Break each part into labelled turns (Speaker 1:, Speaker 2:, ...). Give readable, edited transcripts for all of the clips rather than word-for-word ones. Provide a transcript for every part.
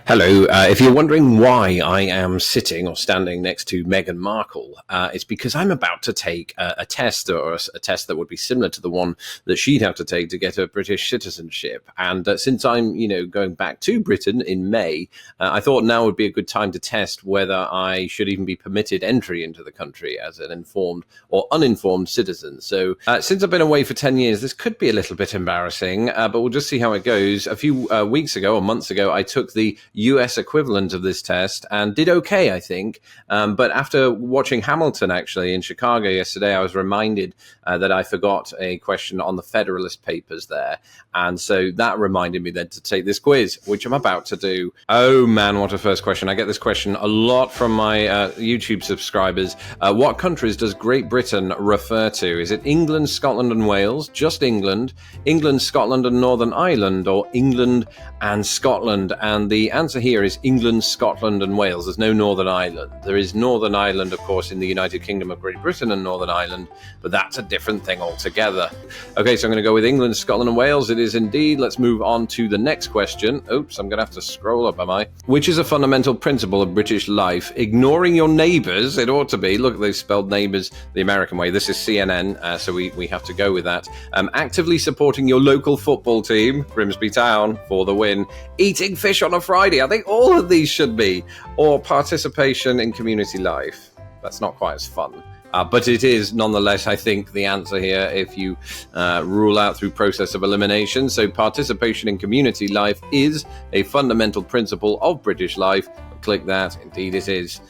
Speaker 1: Hello. If you're wondering why I am sitting or standing next to Meghan Markle, it's because I'm about to take a test, or a test that would be similar to the one that she'd have to take to get a British citizenship. And since I'm, going back to Britain in May, I thought now would be a good time to test whether I should even be permitted entry into the country as an informed or uninformed citizen. So since I've been away for 10 years, this could be a little bit embarrassing, but we'll just see how it goes. A few weeks ago or months ago, I took the US equivalent of this test and did okay, I think. But after watching Hamilton, actually, in Chicago yesterday, I was reminded that I forgot a question on the Federalist Papers there. And so that reminded me then to take this quiz, which I'm about to do. Oh, man, what a first question. I get this question a lot from my YouTube subscribers. What countries does Great Britain refer to? Is it England, Scotland, and Wales? Just England? England, Scotland, and Northern Ireland? Or England and Scotland? And the answer here is England, Scotland, and Wales. There's no Northern Ireland. There is Northern Ireland, of course, in the United Kingdom of Great Britain and Northern Ireland, but that's a different thing altogether. Okay, so I'm going to go with England, Scotland, and Wales. It is indeed. Let's move on to the next question. Oops, I'm going to have to scroll up, am I? Which is a fundamental principle of British life? Ignoring your neighbours, it ought to be. Look, they've spelled neighbours the American way. This is CNN, so we have to go with that. Actively supporting your local football team, Grimsby Town, for the win. Eating fish on a Friday. I think all of these should be. Or participation in community life. That's not quite as fun. But it is, nonetheless, I think, the answer here if you rule out through process of elimination. So participation in community life is a fundamental principle of British life. Click that. Indeed, it is.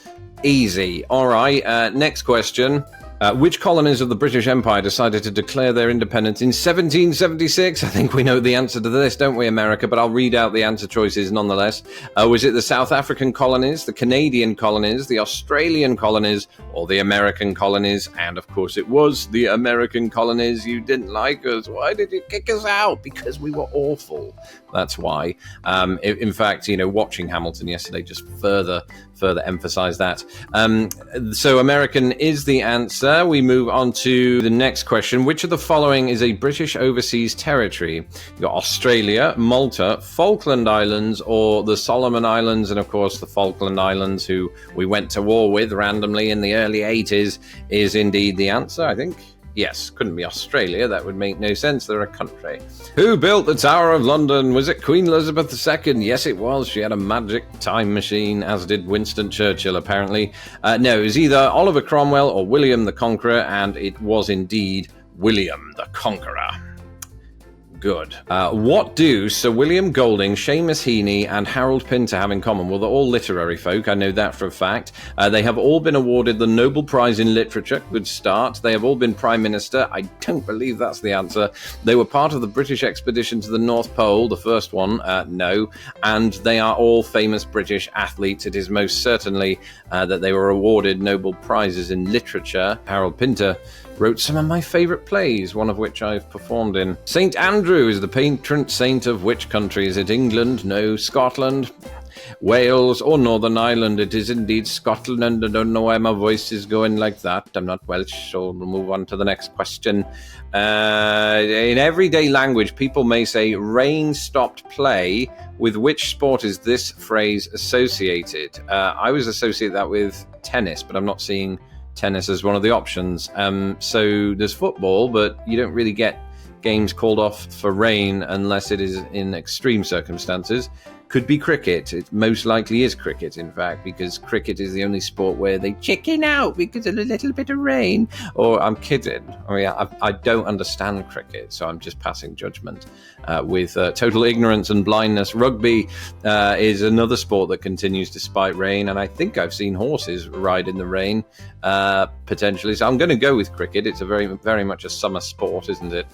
Speaker 1: Easy. All right. Next question. Which colonies of the British Empire decided to declare their independence in 1776? I think we know the answer to this, don't we, America? But I'll read out the answer choices nonetheless. Was it the South African colonies, the Canadian colonies, the Australian colonies, or the American colonies? And of course it was the American colonies. You didn't like us. Why did you kick us out? Because we were awful. That's why. In fact, watching Hamilton yesterday just further emphasize that. So American is the answer. We move on to the next question. Which of the following is a British overseas territory? You've got Australia, Malta, Falkland Islands, or the Solomon Islands, and of course the Falkland Islands, who we went to war with randomly in the early 80s, is indeed the answer, I think. Yes, couldn't be Australia. That would make no sense. They're a country. Who built the Tower of London? Was it Queen Elizabeth II? Yes, it was. She had a magic time machine, as did Winston Churchill, apparently. No, it was either Oliver Cromwell or William the Conqueror, and it was indeed William the Conqueror. Good. What do Sir William Golding, Seamus Heaney, and Harold Pinter have in common? Well, they're all literary folk. I know that for a fact. They have all been awarded the Nobel Prize in Literature. Good start. They have all been Prime Minister. I don't believe that's the answer. They were part of the British expedition to the North Pole, the first one. No. And they are all famous British athletes. It is most certainly that they were awarded Nobel Prizes in Literature. Harold Pinter wrote some of my favourite plays, one of which I've performed in. St. Andrew is the patron saint of which country? Is it England? No. Scotland? Wales? Or Northern Ireland? It is indeed Scotland. I don't know why my voice is going like that. I'm not Welsh, so we'll move on to the next question. In everyday language, people may say, rain stopped play. With which sport is this phrase associated? I always associate that with tennis, but I'm not seeing tennis as one of the options. So there's football, but you don't really get games called off for rain unless it is in extreme circumstances. Could be cricket. It most likely is cricket, in fact, because cricket is the only sport where they chicken out because of a little bit of rain. Or I'm kidding. I mean, I don't understand cricket, so I'm just passing judgment with total ignorance and blindness. Rugby is another sport that continues despite rain, and I think I've seen horses ride in the rain, potentially. So I'm going to go with cricket. It's a very, very much a summer sport, isn't it?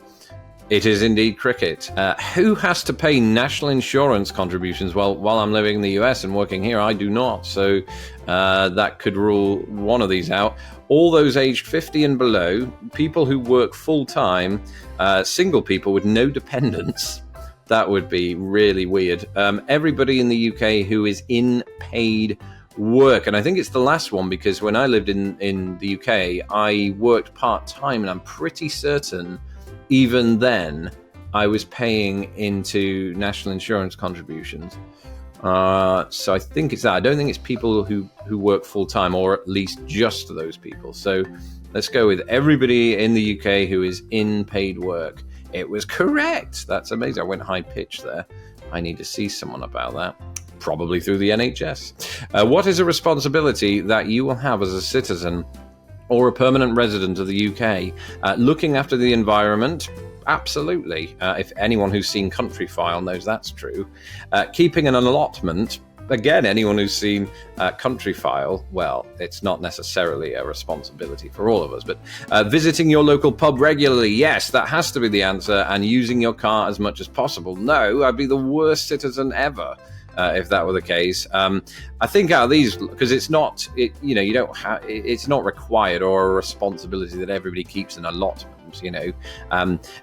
Speaker 1: It is indeed cricket. Who has to pay national insurance contributions? Well, while I'm living in the US and working here, I do not. So that could rule one of these out. All those aged 50 and below, people who work full-time, single people with no dependents. That would be really weird. Everybody in the UK who is in paid work. And I think it's the last one, because when I lived in the UK, I worked part-time, and I'm pretty certain even then I was paying into national insurance contributions. So I think it's that. I don't think it's people who work full-time, or at least just those people. So let's go with everybody in the UK who is in paid work. It was correct. That's amazing. I went high-pitched there. I need to see someone about that. Probably through the NHS. What is a responsibility that you will have as a citizen or a permanent resident of the UK? Looking after the environment. Absolutely. If anyone who's seen Countryfile knows that's true. Keeping an allotment. Again, anyone who's seen Countryfile, well, it's not necessarily a responsibility for all of us, but visiting your local pub regularly, yes, that has to be the answer, and using your car as much as possible. No, I'd be the worst citizen ever if that were the case. I think out of these, because it's not, it's not required or a responsibility that everybody keeps an allotment.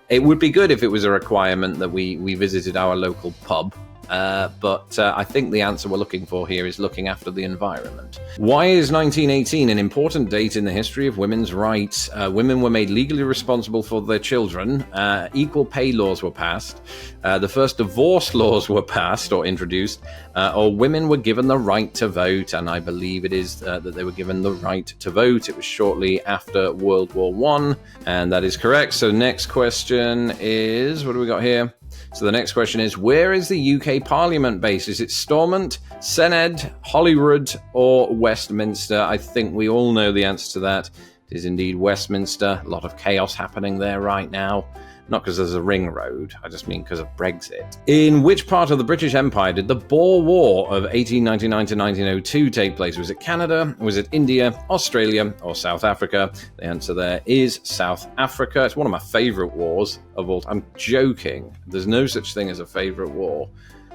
Speaker 1: It would be good if it was a requirement that we visited our local pub. But I think the answer we're looking for here is looking after the environment. Why is 1918 an important date in the history of women's rights? Women were made legally responsible for their children. Equal pay laws were passed. The first divorce laws were passed or introduced. Or women were given the right to vote. And I believe it is that they were given the right to vote. It was shortly after World War I. And that is correct. So next question is, what do we got here? So the next question is, where is the UK Parliament based? Is it Stormont, Senedd, Holyrood, or Westminster? I think we all know the answer to that. It is indeed Westminster. A lot of chaos happening there right now. Not because there's a ring road, I just mean because of Brexit. In which part of the British Empire did the Boer War of 1899 to 1902 take place? Was it Canada, was it India, Australia, or South Africa? The answer there is South Africa. It's one of my favourite wars of all time. I'm joking. There's no such thing as a favourite war.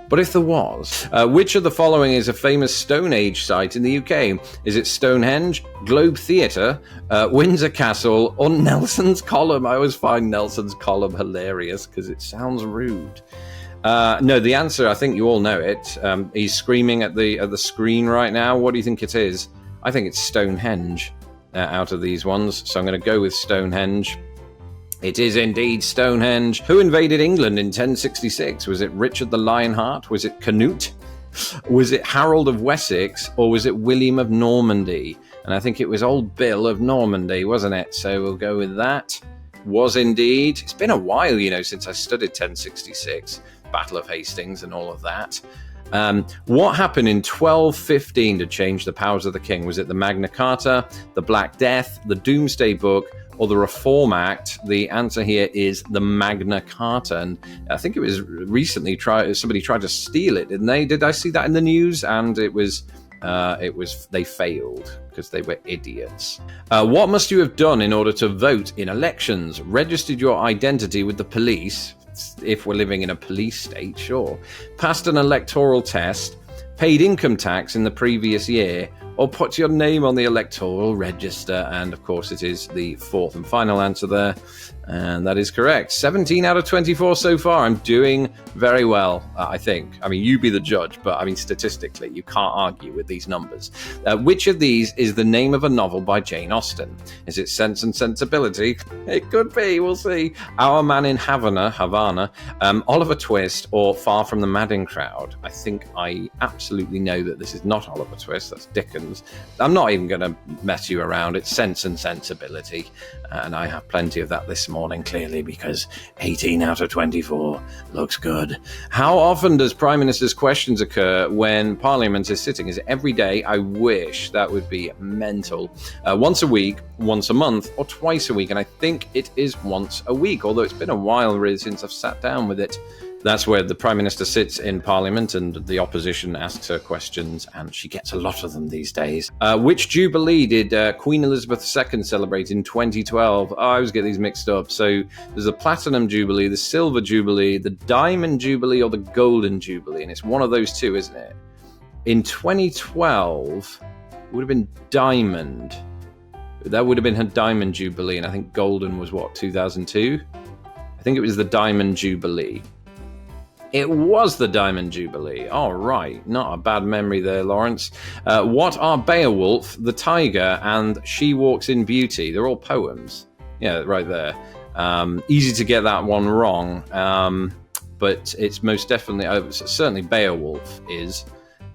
Speaker 1: But if there was, which of the following is a famous Stone Age site in the UK? Is it Stonehenge, Globe Theatre, Windsor Castle, or Nelson's Column? I always find Nelson's Column hilarious because it sounds rude. No, the answer, I think you all know it. He's screaming at the screen right now. What do you think it is? I think it's Stonehenge out of these ones. So I'm going to go with Stonehenge. It is indeed Stonehenge. Who invaded England in 1066? Was it Richard the Lionheart? Was it Canute? Was it Harold of Wessex? Or was it William of Normandy? And I think it was old Bill of Normandy, wasn't it? So we'll go with that. Was indeed. It's been a while, since I studied 1066. Battle of Hastings and all of that. What happened in 1215 to change the powers of the king? Was it the Magna Carta, the Black Death, the Doomsday Book, or the Reform Act? The answer here is the Magna Carta, and I think it was recently somebody tried to steal it, didn't they? Did I see that in the news? And they failed because they were idiots. What must you have done in order to vote in elections? Registered your identity with the police, if we're living in a police state, sure. Passed an electoral test, paid income tax in the previous year, or put your name on the electoral register. And of course it is the fourth and final answer there, and that is correct. 17 out of 24 so far. I'm doing very well, I think. I mean, you be the judge, but I mean, statistically, you can't argue with these numbers. Which of these is the name of a novel by Jane Austen? Is it Sense and Sensibility? It could be, we'll see. Our Man in Havana, Oliver Twist, or Far from the Madding Crowd? I think I absolutely know that this is not Oliver Twist, that's Dickens. I'm not even going to mess you around. It's Sense and Sensibility, and I have plenty of that this morning, clearly, because 18 out of 24 looks good. How often does Prime Minister's questions occur when Parliament is sitting? Is it every day? I wish. That would be mental. Once a week, once a month, or twice a week? And I think it is once a week, although it's been a while really since I've sat down with it. That's where the Prime Minister sits in Parliament and the opposition asks her questions, and she gets a lot of them these days. Which Jubilee did Queen Elizabeth II celebrate in 2012? I always get these mixed up. So there's the Platinum Jubilee, the Silver Jubilee, the Diamond Jubilee, or the Golden Jubilee, and it's one of those two, isn't it? In 2012, it would have been Diamond. That would have been her Diamond Jubilee, and I think Golden was, 2002? I think it was the Diamond Jubilee. It was the Diamond Jubilee. All right. Not a bad memory there, Lawrence. What are Beowulf, the Tyger, and She Walks in Beauty? They're all poems. Yeah, right there. Easy to get that one wrong. But it's most definitely, certainly Beowulf is.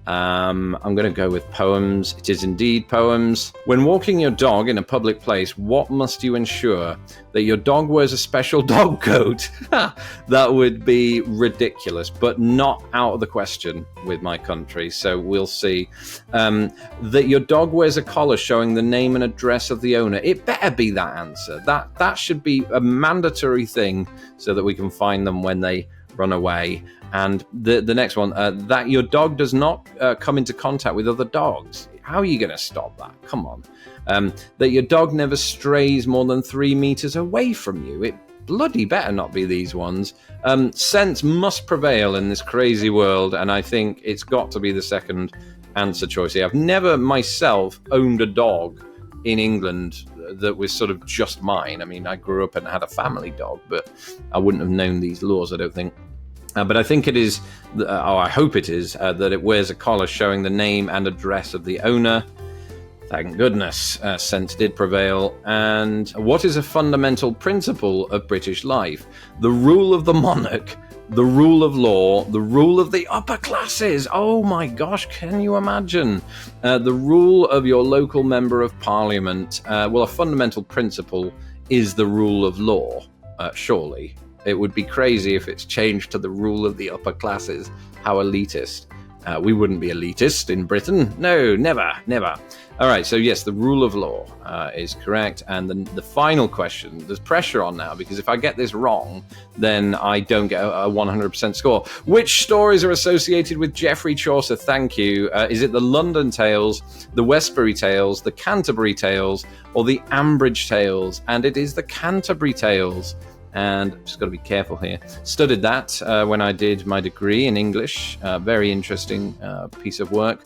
Speaker 1: I'm going to go with poems. It is indeed poems. When walking your dog in a public place, what must you ensure? That your dog wears a special dog coat? That would be ridiculous, but not out of the question with my country, so we'll see. That your dog wears a collar showing the name and address of the owner. It better be that answer. That should be a mandatory thing so that we can find them when they run away. And the next one, that your dog does not come into contact with other dogs. How are you going to stop that? Come on. That your dog never strays more than 3 meters away from you. It bloody better not be these ones. Sense must prevail in this crazy world, and I think it's got to be the second answer choice here. I've never myself owned a dog in England that was sort of just mine. I mean, I grew up and had a family dog, but I wouldn't have known these laws, I don't think. But I think it is, I hope it is, that it wears a collar showing the name and address of the owner. Thank goodness, sense did prevail. And what is a fundamental principle of British life? The rule of the monarch, the rule of law, the rule of the upper classes. Oh my gosh, can you imagine? The rule of your local member of parliament. Well, a fundamental principle is the rule of law, surely. It would be crazy if it's changed to the rule of the upper classes. How elitist. We wouldn't be elitist in Britain. No, never, never. All right, so yes, the rule of law is correct. And the final question, there's pressure on now, because if I get this wrong, then I don't get a 100% score. Which stories are associated with Geoffrey Chaucer? Thank you. Is it the London Tales, the Westbury Tales, the Canterbury Tales, or the Ambridge Tales? And it is the Canterbury Tales. And I've just got to be careful here. Studied that when I did my degree in English. Very interesting piece of work.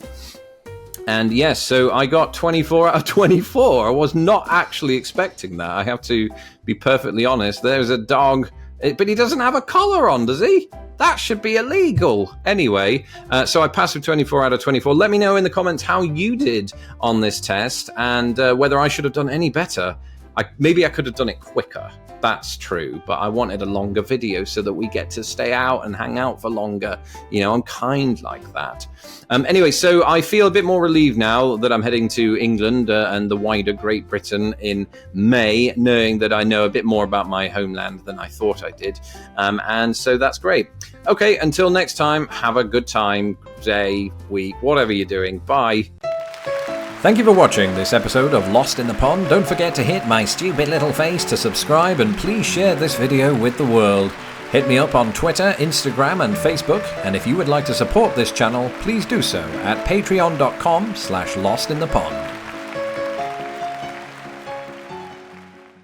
Speaker 1: And yes, so I got 24 out of 24. I was not actually expecting that. I have to be perfectly honest. There's a dog, but he doesn't have a collar on, does he? That should be illegal. Anyway, so I passed with 24 out of 24. Let me know in the comments how you did on this test and whether I should have done any better. Maybe I could have done it quicker. That's true, but I wanted a longer video so that we get to stay out and hang out for longer. You know, I'm kind like that. Anyway, so I feel a bit more relieved now that I'm heading to England and the wider Great Britain in May, knowing that I know a bit more about my homeland than I thought I did. And so that's great. Okay, until next time, have a good time, day, week, whatever you're doing. Bye.
Speaker 2: Thank you for watching this episode of Lost in the Pond. Don't forget to hit my stupid little face to subscribe, and please share this video with the world. Hit me up on Twitter, Instagram and Facebook, and if you would like to support this channel, please do so at patreon.com/lostinthepond.